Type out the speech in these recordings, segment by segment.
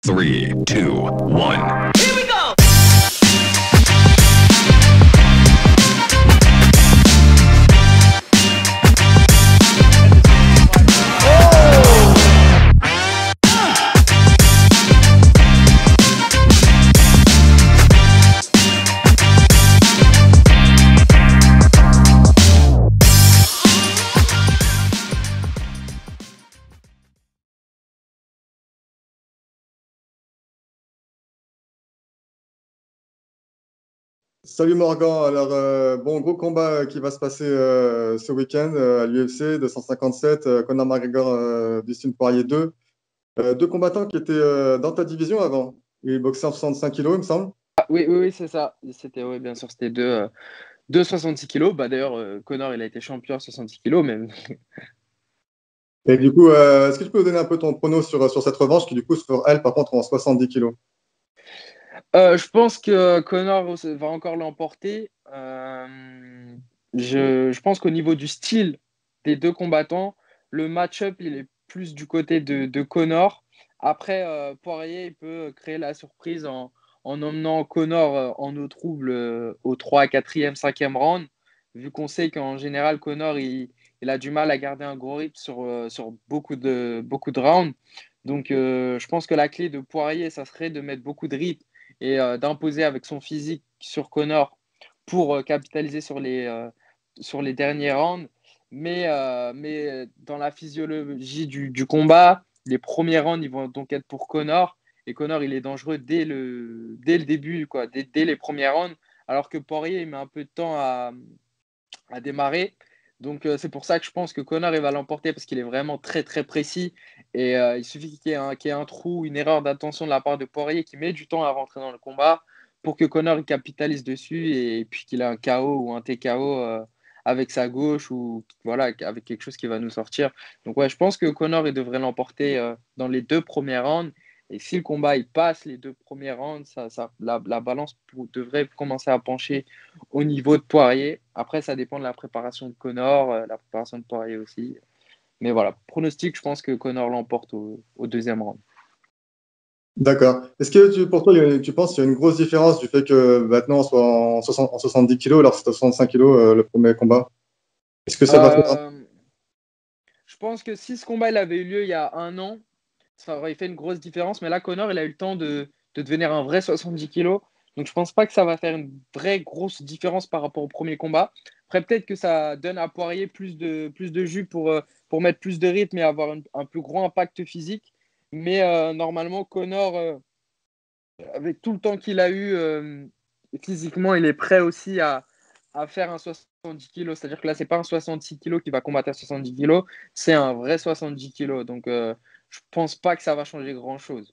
3, 2, 1. Here we go! Salut Morgan, alors bon gros combat qui va se passer ce week-end à l'UFC 257, Conor McGregor, Dustin Poirier 2. Deux combattants qui étaient dans ta division avant. Ils boxaient en 65 kilos, il me semble. Ah, oui, c'est ça. C'était, oui, bien sûr, c'était deux 66 kilos. Bah, d'ailleurs, Conor, il a été champion à 66 kilos même. Et du coup, est-ce que tu peux nous donner un peu ton prono sur cette revanche qui du coup se fera elle par contre en 70 kilos? Je pense que Conor va encore l'emporter. Je pense qu'au niveau du style des deux combattants, le match-up, il est plus du côté de Conor. Après, Poirier, il peut créer la surprise en emmenant Conor en eau trouble au 3, 4e, 5e round, vu qu'on sait qu'en général, Conor, il a du mal à garder un gros rythme sur beaucoup de rounds. Donc, je pense que la clé de Poirier, ça serait de mettre beaucoup de rythme et d'imposer avec son physique sur Conor pour capitaliser sur les derniers rounds. Mais dans la physiologie du combat, les premiers rounds, ils vont donc être pour Conor. Et Conor, il est dangereux dès le début, quoi, dès les premiers rounds. Alors que Poirier, il met un peu de temps à démarrer. Donc, c'est pour ça que je pense que Conor il va l'emporter parce qu'il est vraiment très, très précis. Et il suffit qu'il y ait un trou, une erreur d'attention de la part de Poirier qui met du temps à rentrer dans le combat pour que Conor il capitalise dessus et puis qu'il ait un KO ou un TKO avec sa gauche ou voilà, avec quelque chose qui va nous sortir. Donc, ouais, je pense que Conor il devrait l'emporter dans les deux premiers rounds. Et si le combat il passe les deux premiers rounds, la balance devrait commencer à pencher au niveau de Poirier. Après, ça dépend de la préparation de Conor, la préparation de Poirier aussi. Mais voilà, pronostic, je pense que Conor l'emporte au deuxième round. D'accord. Est-ce que pour toi, tu penses qu'il y a une grosse différence du fait que maintenant on soit en 70 kilos alors que c'était 65 kilos le premier combat? Est-ce que ça va faire Je pense que si ce combat il avait eu lieu il y a un an, ça aurait fait une grosse différence. Mais là, Conor, il a eu le temps de devenir un vrai 70 kilos. Donc, je pense pas que ça va faire une vraie grosse différence par rapport au premier combat. Après, peut-être que ça donne à Poirier plus de jus pour mettre plus de rythme et avoir un plus gros impact physique. Mais normalement, Conor, avec tout le temps qu'il a eu, physiquement, il est prêt aussi à faire un 70 kilos. C'est-à-dire que là, c'est pas un 66 kilos qui va combattre à 70 kilos, c'est un vrai 70 kilos. Donc, je pense pas que ça va changer grand-chose.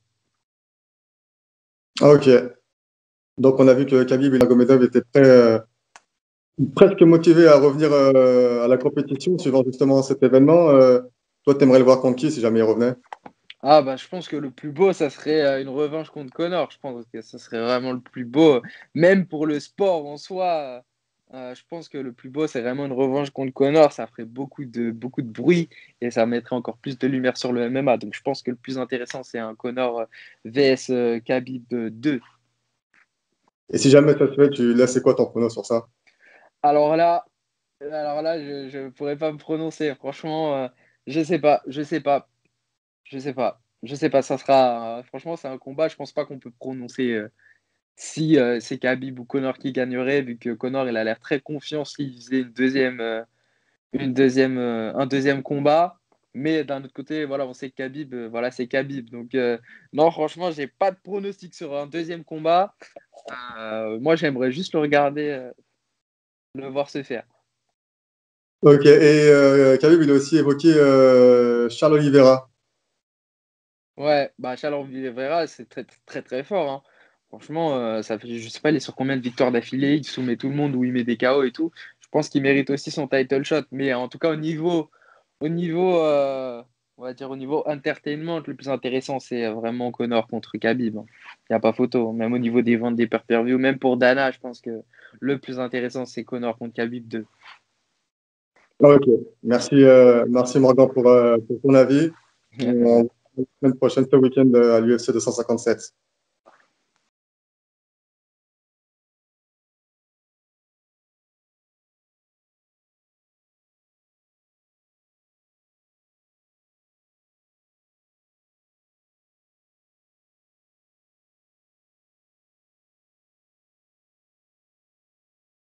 Ah, ok. Donc on a vu que Khabib et Nurmagomedov étaient presque motivés à revenir à la compétition suivant justement cet événement. Toi, tu aimerais le voir contre qui si jamais il revenait? Ah bah je pense que le plus beau, ça serait une revanche contre Conor. Je pense que ça serait vraiment le plus beau, même pour le sport en soi. Je pense que le plus beau, c'est vraiment une revanche contre Conor. Ça ferait beaucoup de bruit et ça mettrait encore plus de lumière sur le MMA. Donc je pense que le plus intéressant, c'est un Conor vs Khabib 2. Et si jamais ça se fait, là, c'est quoi ton prono sur ça? Alors là, je ne pourrais pas me prononcer. Franchement, je sais pas, je sais pas. Je sais pas. Je sais pas. Ça sera. Franchement, c'est un combat. Je pense pas qu'on peut prononcer si c'est Khabib ou Conor qui gagnerait, vu que Conor il a l'air très confiant s'il faisait un deuxième combat. Mais d'un autre côté, voilà, on sait que Khabib, voilà, c'est Khabib. Donc non, franchement, j'ai pas de pronostic sur un deuxième combat. Moi, j'aimerais juste le regarder, le voir se faire. Ok, et Khabib, il a aussi évoqué Charles Oliveira. Ouais, bah Charles Oliveira, c'est très, très, très fort, hein. Franchement, ça fait, je sais pas, il est sur combien de victoires d'affilée, il soumet tout le monde ou il met des KO et tout. Je pense qu'il mérite aussi son title shot. Mais en tout cas, au niveau on va dire au niveau entertainment, le plus intéressant, c'est vraiment Conor contre Khabib, hein. Il n'y a pas photo. Même au niveau des ventes des pay-per-view, même pour Dana, je pense que le plus intéressant, c'est Conor contre Khabib 2. Ok, merci Morgan pour ton avis. On la semaine prochaine, ce week-end à l'UFC 257.